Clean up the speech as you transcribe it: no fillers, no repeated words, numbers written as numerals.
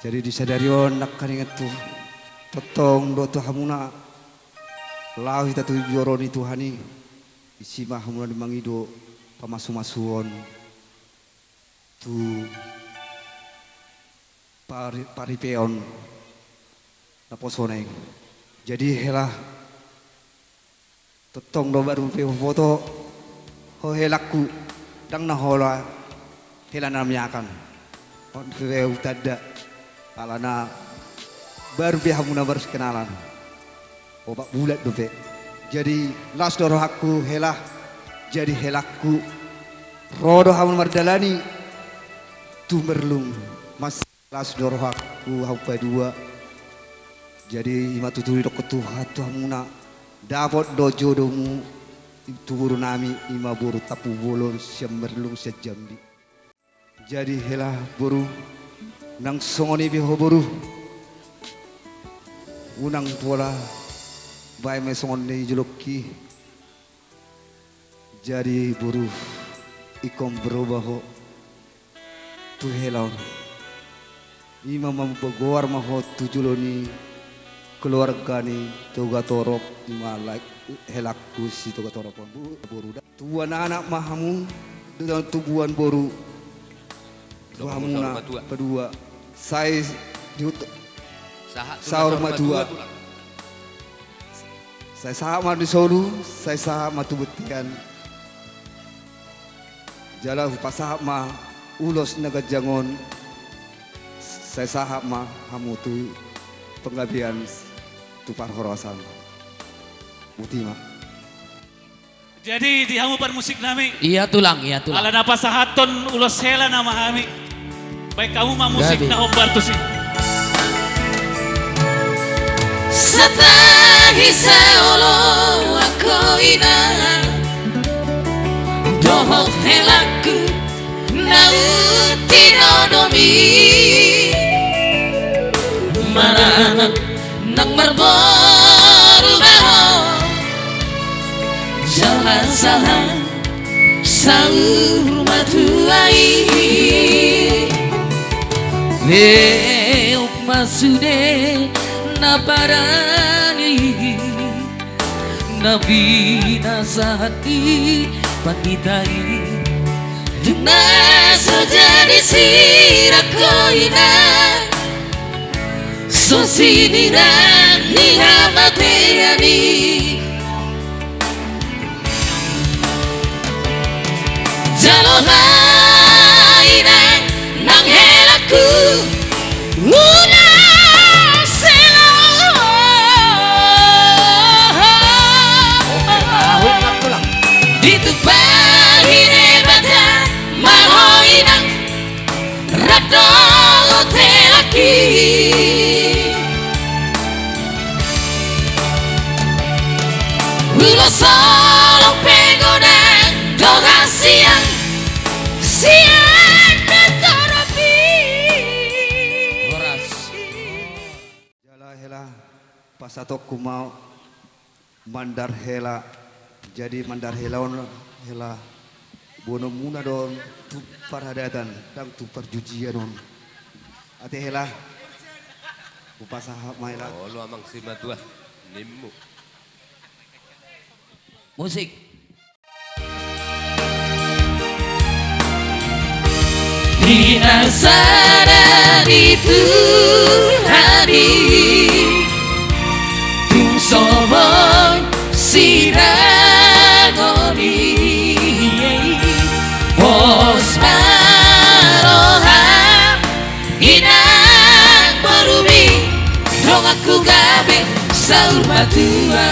Jadi disadarion nak kaningat tu totong do tu hamuna lau hita tu joroni Tuhani isi mah hamuna di mangido pamasu-masuon tu paripeon naposoneng. Jadi helah totong do baru pe foto ho helaku dang nahola hela namanya akan on ke utada alana baru dia hamuna baru kenalan obat bulat dope. Jadi las doroh aku helah jadi helaku rodo hamun mardalani tu merlung mas las doroh aku haupa dua. Jadi ima tuturi dok ketuha tu hamuna dapat dojo domu itu buru nami ima buru tapu bolon semerlung sejamdi. Jadi helah buru nang songoni biho buru unang pola bay me songoni juluki. Jadi buru ikom berubah ho tu helau ima membogor maho tujuloni keluarga ni toga torok ima like helaku si toga torok buru tuan anak mahamu dengan tubuhan boru hamuna kedua saya diutuk sahur madua saya sama di solu saya sama tu betikan jalan pasah ma ulos naga jangon saya sahab ma hamu tu penggabian tu parhorosan mutima. Jadi di hamu bermusik nami. Iya tulang. Ala napa sahaton ulos hela nama kami. Baik kamu mah musik na hombar tu sih. Satahi seolo ako ina dohok helaku nauti nodomi maranan nang merbaru baho jalan salah sahur matuai Leuk masude na parani nabi nasahati patitai Duna sejadi sirakoina sosinirang nihamateyani Jalohaina nang helaku una selo ditupahine bata mahoina rado telaki ulo solo pegona doga siang terapi Horas Jala hela pasatok kumau mandar hela. Jadi mandar helaon hela bono muna don tu parhadatan dan tu perjujian don ate hela upasah maila Oh lu amang si matua nimmu musik. Dinasara itu hari tung sobong siragoni bos maroha inang berumi dong aku gabe sahur matua